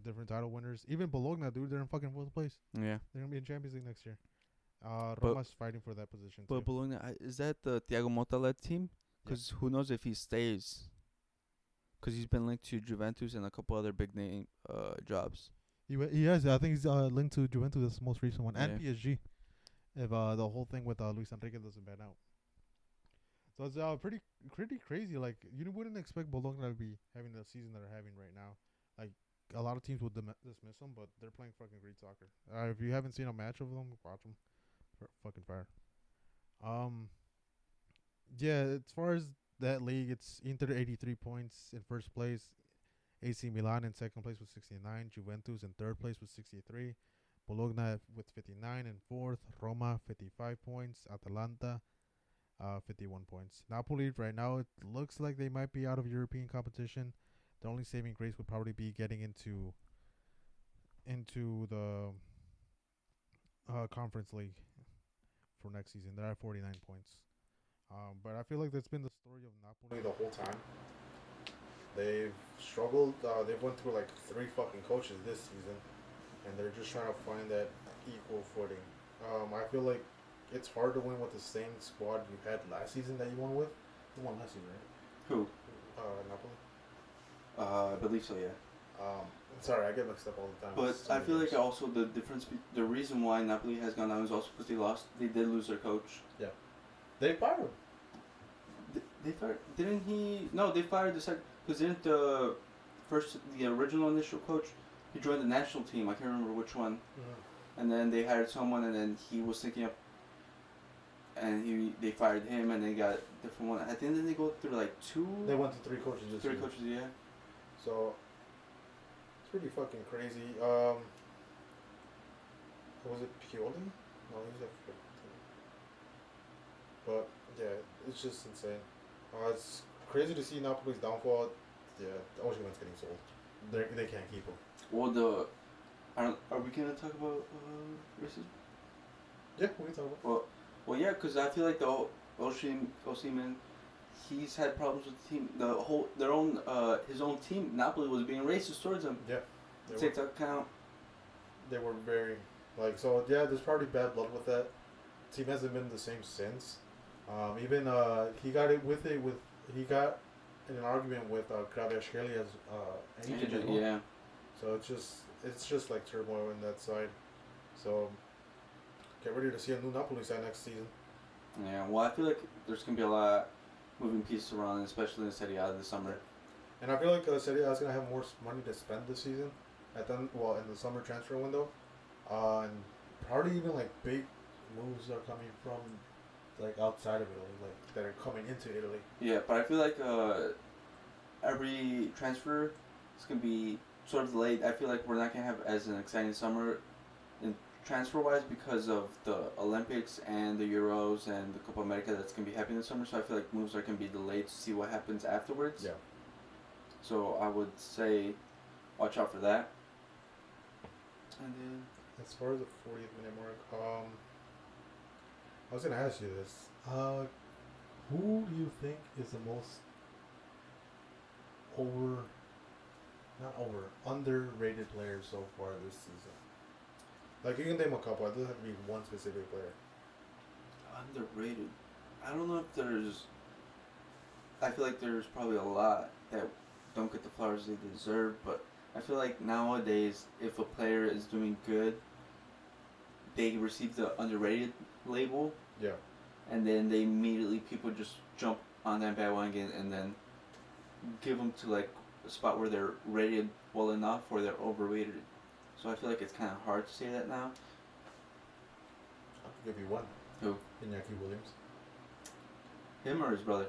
Different title winners. Even Bologna, dude, they're in fucking fourth place. Yeah. They're gonna be in Champions League next year. Roma's fighting for that position But too. Bologna, is that the Thiago Motta led team? Yeah. Because who knows if he stays? Because he's been linked to Juventus and a couple other big name jobs. He has. I think he's linked to Juventus. That's the most recent one, and Yeah. PSG. If the whole thing with Luis Enrique doesn't pan out, so it's pretty crazy. Like you wouldn't expect Bologna to be having the season that they're having right now. Like a lot of teams would dismiss them, but they're playing fucking great soccer. If you haven't seen a match of them, watch them. Fucking fire. Yeah. As far as that league, it's Inter 83 points in first place. AC Milan in second place with 69. Juventus in third place with 63. Bologna with 59 in fourth. Roma 55 points. Atalanta 51 points. Napoli right now, it looks like they might be out of European competition. The only saving grace would probably be getting into the Conference League for next season. They're at 49 points. But I feel like that's been the story of Napoli the whole time. They've struggled. They've went through like 3 fucking coaches this season, and they're just trying to find that equal footing. I feel like it's hard to win with the same squad you had last season that you won with. You won last season, right? Who? Napoli. I believe so, yeah. Sorry, I get mixed up all the time. But I feel like also the difference, the reason why Napoli has gone down is also because they did lose their coach. Yeah. They fired him. They fired, didn't he? No, they fired the second, because didn't the original initial coach, he joined the national team, I can't remember which one, and then they hired someone, and then he was thinking of, and they fired him, and they got a different one. I think then they go through like 2. They went to 3 coaches this 3 year. coaches, yeah. So it's pretty fucking crazy. Was it Pioli? No, he was at 15. But yeah, it's just insane. It's crazy to see Napoli's downfall. Yeah, Osimhen's getting sold. They can't keep him. Well, are we gonna talk about racism? Yeah, what are you talking about? Well, yeah, because I feel like the Osimhen, he's had problems with the team. His own team, Napoli, was being racist towards him. Yeah. TikTok account. They were very so. Yeah, there's probably bad blood with that. Team hasn't been the same since. Even he got in an argument with Kvaratskhelia as agent. Yeah. So it's just like turmoil in that side. So get ready to see a new Napoli side next season. Yeah, well, I feel like there's gonna be a lot of moving pieces around, especially in Serie A this summer. And I feel like Serie A is gonna have more money to spend this season, in the summer transfer window, and probably even like big moves are coming from like outside of Italy, like that are coming into Italy. Yeah, but I feel like every transfer is gonna be sort of delayed. I feel like we're not gonna have as an exciting summer in transfer wise because of the Olympics and the Euros and the Copa America that's gonna be happening this summer. So I feel like moves are gonna be delayed to see what happens afterwards. Yeah. So I would say, watch out for that. And then As far as the 40th minute mark, I was gonna ask you this. Who do you think is the most underrated player so far this season? Like, you can name a couple. It doesn't have to be one specific player. underrated. I don't know if there's. I feel like there's probably a lot that don't get the flowers they deserve, but I feel like nowadays, if a player is doing good, they receive the underrated label, Yeah. and then they immediately people just jump on that bandwagon and then give them to like a spot where they're rated well enough or they're overrated. So I feel like it's kind of hard to say that now. I can give you one. Who? Iñaki Williams. Him or his brother?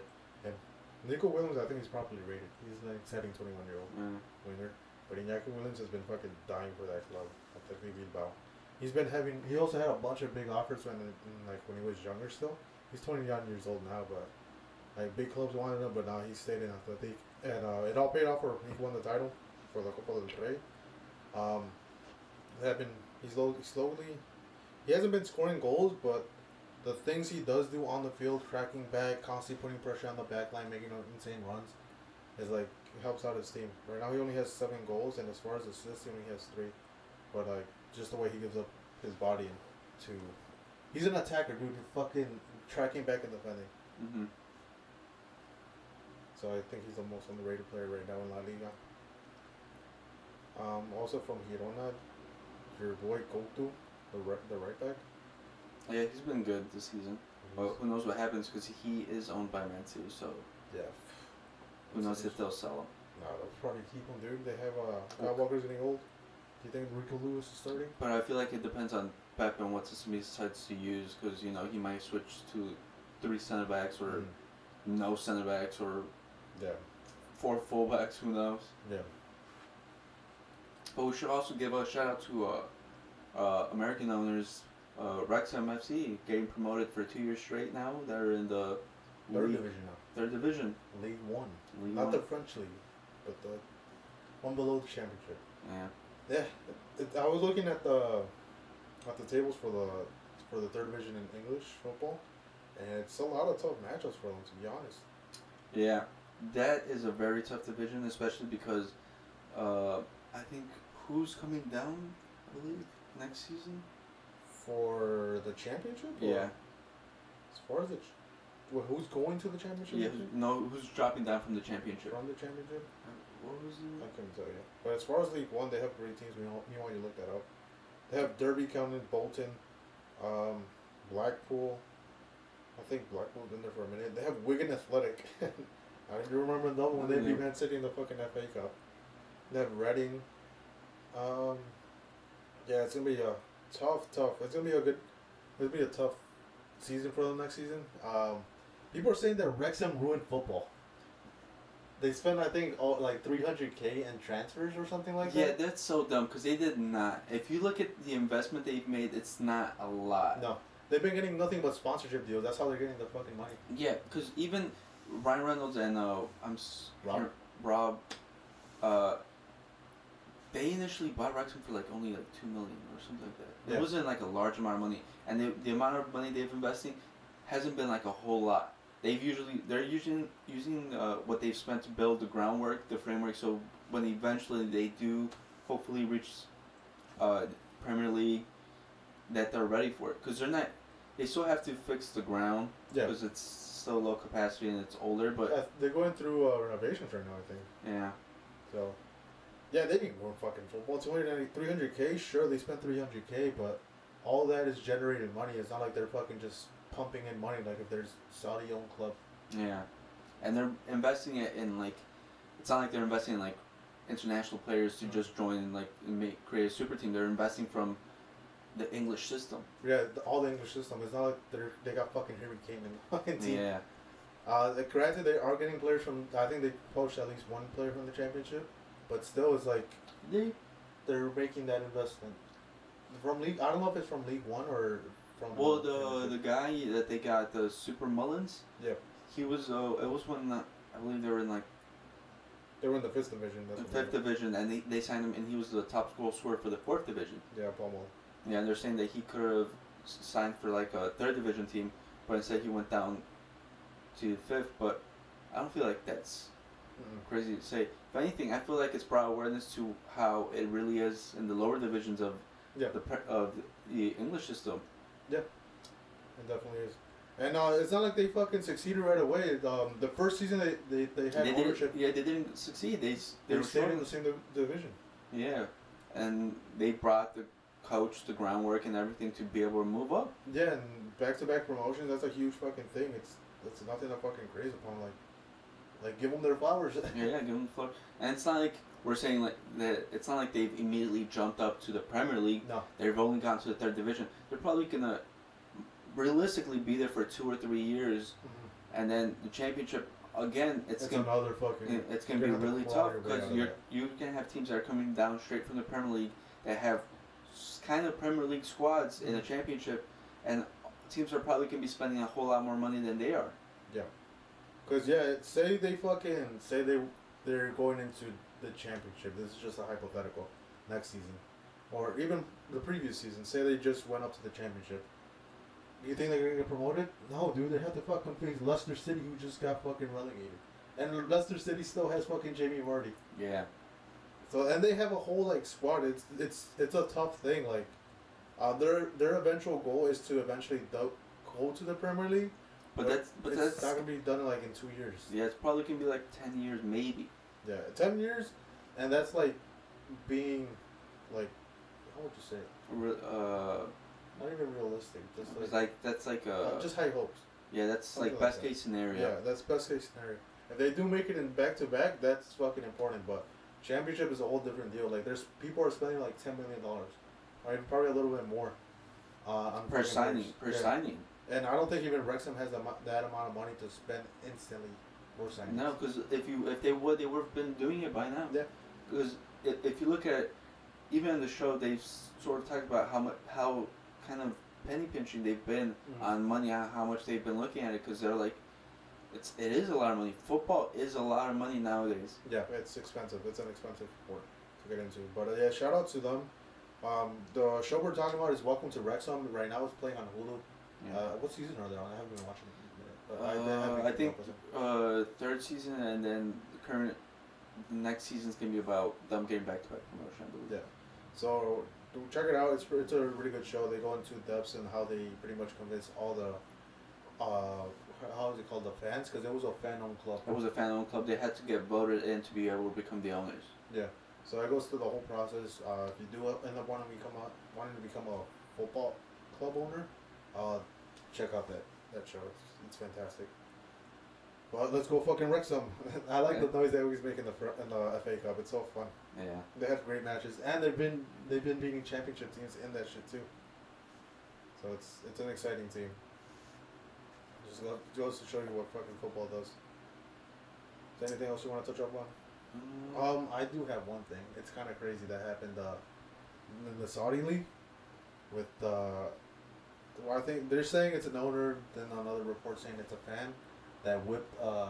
Nico Williams, I think he's properly rated. He's an exciting 21-year-old Mm. winger. But Iñaki Williams has been fucking dying for that club. Athletic Bilbao. He also had a bunch of big offers when he was younger still. He's 21 years old now, but like big clubs wanted him, but now he stayed in Athletic. And it all paid off for he won the title for the Copa del Rey. He hasn't been scoring goals, but the things he does do on the field, tracking back, constantly putting pressure on the back line, making insane runs, is like helps out his team. Right now he only has 7 goals, and as far as assists, he only has 3. But like just the way he gives up his body to, he's an attacker, dude. Fucking tracking back and defending. Mm-hmm. So I think he's the most underrated player right now in La Liga. Also from Girona, your boy Couto, the right back. Yeah, he's been good this season. Well, who knows what happens because he is owned by Man City, so Yeah. who knows if they'll sell him. No, they'll probably keep him, dude. They have Kyle Walker's getting old. Do you think Rico Lewis is starting? But I feel like it depends on Pep and what system he decides to use because, you know, he might switch to 3 center backs or no center backs or Yeah. 4 fullbacks, who knows. Yeah. But we should also give a shout out to American owners, Wrexham FC, getting promoted for 2 years straight now. They're in the Third division now. Third division. League One. League Not One. the French league, but the one below the championship. Yeah. Yeah. I was looking at the tables for the third division in English football, and it's a lot of tough matchups for them, to be honest. Yeah, that is a very tough division, especially because I think who's coming down, I believe, next season? For the championship? Or Yeah. As far as who's going to the championship? Yeah, who's dropping down from the championship? From the championship? What was it? I couldn't tell you. But as far as League One, they have great teams. Meanwhile, you look that up. They have Derby County, Bolton, Blackpool. I think Blackpool's been there for a minute. They have Wigan Athletic. I do remember them when they beat Man City in the fucking FA Cup. They have Reading. Yeah, it's gonna be a tough. It's gonna be a tough season for them next season. People are saying that Wrexham ruined football. They spent, I think, like $300K in transfers or something like that. Yeah, that's so dumb because they did not. If you look at the investment they've made, it's not a lot. No, they've been getting nothing but sponsorship deals. That's how they're getting the fucking money. Yeah, because even Ryan Reynolds and Rob, they initially bought Wrexham for like only like $2 million or something like that. Yeah. It wasn't like a large amount of money, and the amount of money they've investing hasn't been like a whole lot. They're using what they've spent to build the groundwork, the framework. So when eventually they do hopefully reach Premier League, that they're ready for it. Because they still have to fix the ground. Yeah. Because it's so low capacity and it's older. But they're going through renovations right now, I think. Yeah. So, yeah, they need more fucking football. It's only $300K. Sure, they spent $300K, but all that is generated money. It's not like they're fucking just pumping in money. Like if there's Saudi-owned club. Yeah, and they're investing it in like, it's not like they're investing in like international players to just join and like create a super team. They're investing from the English system. Yeah, all the English system. It's not like they got fucking Harry Kane in the fucking team. Yeah. Granted, they are getting players from. I think they poached at least one player from the championship, but still, it's like they're making that investment from league. I don't know if it's from League One or from. Well, the guy that they got, the Super Mullins. Yeah. He was. It was when I believe they were in like. They were in the fifth division. The fifth division, and they signed him, and he was the top goal scorer for the fourth division. Yeah, Pomo. Yeah, and they're saying that he could have signed for like a third division team, but instead he went down to fifth. But I don't feel like that's crazy to say. If anything, I feel like it's brought awareness to how it really is in the lower divisions of the English system. Yeah, it definitely is. And it's not like they fucking succeeded right away. The first season they had ownership. They didn't succeed. They stayed in the same division. Yeah, and they brought the coach, the groundwork, and everything to be able to move up. Yeah, and back-to-back promotions, that's a huge fucking thing. It's nothing to fucking craze upon. Like give them their flowers. Yeah, give them the flowers. And it's not like we're saying like that. It's not like they've immediately jumped up to the Premier League. No, they've only gone to the third division. They're probably gonna realistically be there for 2 or 3 years, and then the championship again. It's another fucking. It's gonna be really tough because you're gonna have teams that are coming down straight from the Premier League that have kind of Premier League squads in the championship, and teams are probably gonna be spending a whole lot more money than they are. Yeah, because say they're going into the championship. This is just a hypothetical. Next season, or even the previous season. Say they just went up to the championship. Do you think they're gonna get promoted? No, dude. They have to fucking face Leicester City, who just got fucking relegated, and Leicester City still has fucking Jamie Vardy. Yeah. So and they have a whole like squad. It's a tough thing. Like, their eventual goal is to eventually go to the Premier League. But that's not gonna be done like in 2 years. Yeah, it's probably gonna be like 10 years, maybe. Yeah, 10 years, and that's like being like, how would you say it? Not even realistic. Just that's like just high hopes. Yeah, that's Something like best case scenario. Yeah, that's best case scenario. If they do make it in back to back, that's fucking important. But championship is a whole different deal. Like people are spending like $10 million, or probably a little bit more. On per signing. And I don't think even Wrexham has that amount of money to spend instantly for signings. No, because if they would have been doing it by now. Yeah. Because if you look at even in the show, they've sort of talked about how kind of penny pinching they've been on money, how much they've been looking at it, because they're like, it is a lot of money. Football is a lot of money nowadays. Yeah, it's expensive. It's an expensive sport to get into. But yeah, shout out to them. The show we're talking about is Welcome to Wrexham. Right now it's playing on Hulu. Yeah. What season are they on? I haven't been watching it. I think third season, and then the next season's gonna be about them getting back to back promotion, I believe. Yeah. So check it out. It's a really good show. They go into depths and how they pretty much convince all the how is it called, the fans? Because it was a fan-owned club. It was a fan-owned club. They had to get voted in to be able to become the owners. Yeah. So it goes through the whole process. If you do end up wanting to become a football club owner, check out that show. It's fantastic. But let's go fucking Wrexham. I like the noise they always make in the FA Cup. It's so fun. Yeah. They have great matches, and they've been beating championship teams in that shit too. So it's an exciting team. Just goes to show you what fucking football does. Is there anything else you want to touch up on? I do have one thing. It's kind of crazy that happened in the Saudi league with I think they're saying it's an owner. Then another report saying it's a fan that whipped a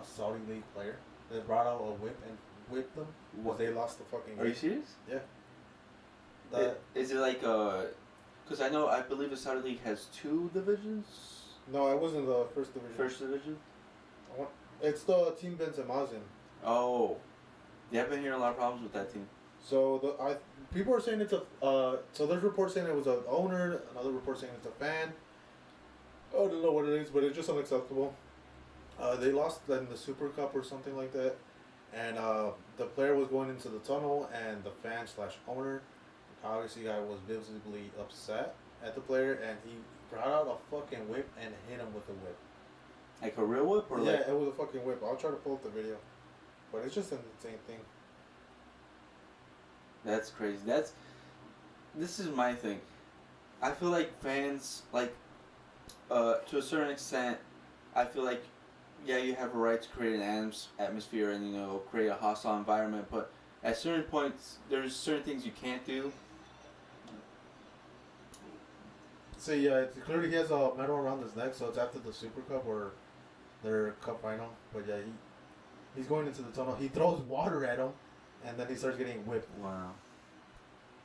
Saudi league player. They brought out a whip and whipped them because they lost the fucking game. Are you serious? Yeah. Is it like because I believe the Saudi league has 2 divisions. No, it wasn't the first division. First division. It's the team Benzema's in. Oh, yeah, I've been hearing a lot of problems with that team. So people are saying it's so there's reports saying it was an owner, another report saying it's a fan. I don't know what it is, but it's just unacceptable. They lost in the Super Cup or something like that, and the player was going into the tunnel, and the fan / owner obviously I was visibly upset at the player, and he brought out a fucking whip and hit him with a whip. Like a real whip or Yeah, like it was a fucking whip. I'll try to pull up the video, but it's just the same thing. that's crazy. This is my thing. I feel like fans like to a certain extent. I feel like yeah, you have a right to create an atmosphere and create a hostile environment, but at certain points there's certain things you can't do. So yeah, it's clearly he has a medal around his neck, so it's after the Super Cup or their cup final. But yeah, he's going into the tunnel. He throws water at him, and then he starts getting whipped. Wow.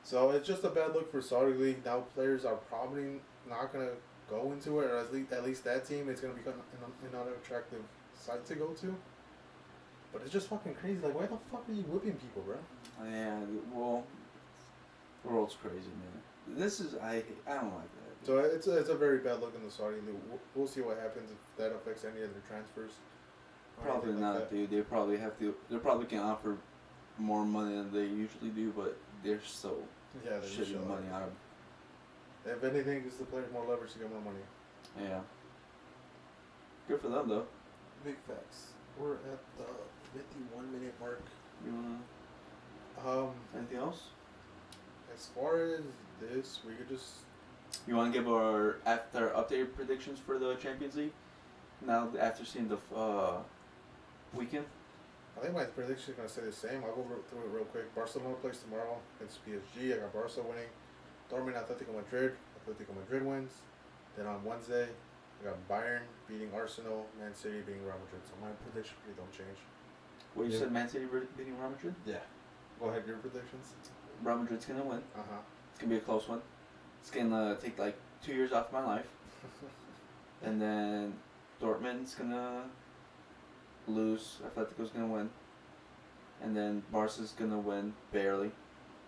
So it's just a bad look for Saudi League. Now players are probably not gonna go into it, or at least that team is gonna become an unattractive site to go to. But it's just fucking crazy. Like, why the fuck are you whipping people, bro? Yeah. Well, the world's crazy, man. This is I don't like that. So it's a very bad look in the Saudi League. We'll see what happens if that affects any of their transfers. Probably not, dude. They probably have to. They probably can offer more money than they usually do, but they're so shitting money out of. If anything, gives the players more leverage to get more money. Yeah. Good for them, though. Big facts. We're at the 51-minute mark. You wanna? Anything else? As far as this, we could just. You want to give our updated predictions for the Champions League? Now after seeing the weekend. I think my prediction is gonna stay the same. I'll go through it real quick. Barcelona plays tomorrow against PSG. I got Barca winning. Dortmund, Atletico Madrid. Atletico Madrid wins. Then on Wednesday, I got Bayern beating Arsenal. Man City beating Real Madrid. So my prediction really don't change. What you said? Man City beating Real Madrid? Yeah. Go ahead. Your predictions. Real Madrid's gonna win. Uh-huh. It's gonna be a close one. It's gonna take like 2 years off my life. And then Dortmund's gonna lose. Atletico's gonna win. And then Barca's gonna win barely.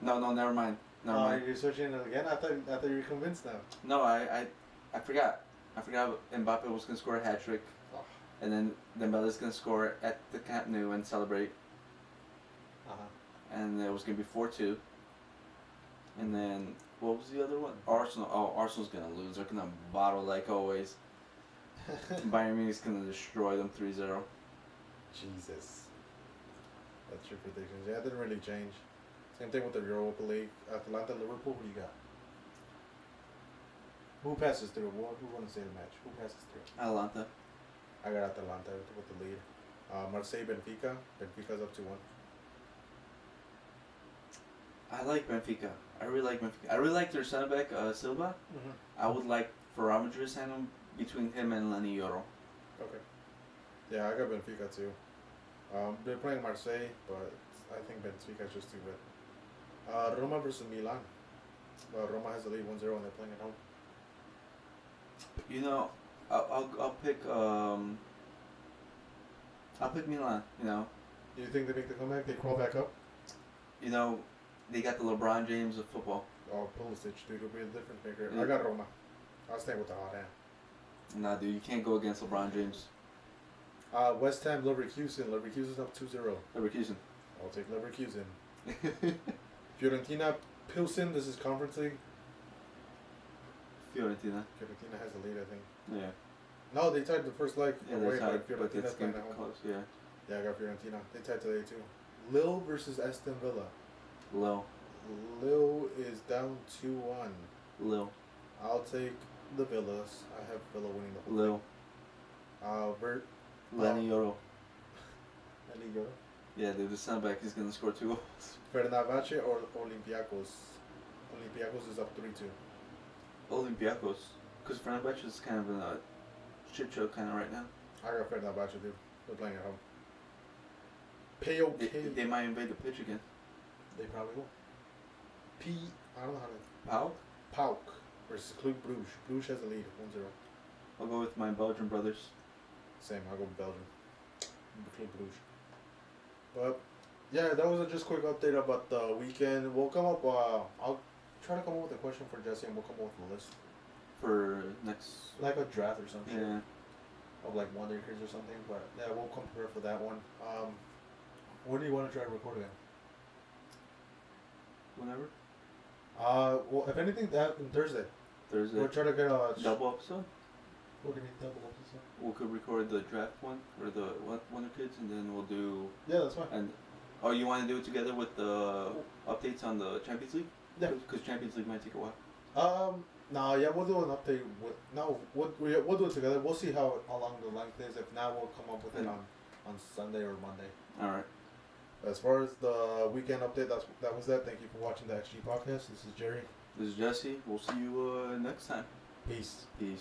No, never mind. Never mind. You're switching it again? I thought you were convinced now. No, I forgot. I forgot Mbappe was gonna score a hat trick. Oh. And then Dembele's gonna score at the Camp Nou and celebrate. And it was gonna be 4-2. And then what was the other one? Arsenal. Oh, Arsenal's gonna lose. They're gonna bottle like always. Bayern Munich's gonna destroy them 3-0. Jesus. That's your predictions. Yeah, it didn't really change. Same thing with the Europa League. Atalanta, Liverpool, what do you got? Who passes through? Who want to say the match? Who passes through? Atalanta. I got Atalanta with the lead. Marseille, Benfica. Benfica's up 2-1. I like Benfica. I really like Benfica. I really like their center back, Silva. Mm-hmm. I would like for Real Madrid to sign him between him and Lenny Yoro. Okay. Yeah, I got Benfica too. They're playing Marseille, but I think Benfica's just too good. Roma versus Milan. Roma has the lead 1-0 and they're playing at home. You know, I'll pick Milan. You know. Do you think they make the comeback? They crawl back up? You know, they got the LeBron James of football. Oh, Pulisic, dude, it'll be a different maker. Yeah. I got Roma. I'll stay with the hot hand. Nah, dude, you can't go against LeBron James. West Ham, Leverkusen. Leverkusen's up 2-0. Leverkusen. I'll take Leverkusen. Fiorentina, Pilsen. This is Conference League. Fiorentina. Fiorentina has the lead, I think. Yeah. No, they tied the first leg. Yeah, away, they tied, but but Fiorentina's it's playing gonna at be home. close. Yeah. Yeah, I got Fiorentina. They tied today too. Lille versus Aston Villa. Lil. Lille is down 2-1. Lil. I'll take the Villas. I have Villa winning the whole Lil. thing. Lenny Yoro. Lenny Yoro. Yeah, dude, the center back is gonna score 2 goals. Fenerbahce or Olympiacos. Olympiacos is up 3-2. Olympiacos. Because Fenerbahce is kind of in a shit show kind of right now. I got Fenerbahce, dude. They're playing at home. They might invade the pitch again. They probably will. I don't know how to. Pauk? Pauk versus Club Bruges. Bruges has the lead, 1-0. I'll go with my Belgian brothers. Same, I'll go with Belgium. Club Bruges. But, yeah, that was a just quick update about the weekend. We'll come up, I'll try to come up with a question for Jesse and we'll come up with a list. For next... Like a draft or something. Yeah. Of like Wonderkers or something. But, yeah, we'll come prepared for that one. When do you want to try to record again? Whenever. Well, if anything, that on Thursday. Thursday. We'll try to get a Double episode. What do you mean double episode? We could record the draft one or the Wonder Kids, and then we'll do. Yeah, that's fine. And you want to do it together with the updates on the Champions League? Yeah. Because Champions League might take a while. No, yeah, we'll do an update with we'll do it together. We'll see how along the length is. If not, we'll come up with it on Sunday or Monday. All right. As far as the weekend update, that was that. Thank you for watching the XG podcast. This is Jerry. This is Jesse. We'll see you next time. Peace. Peace.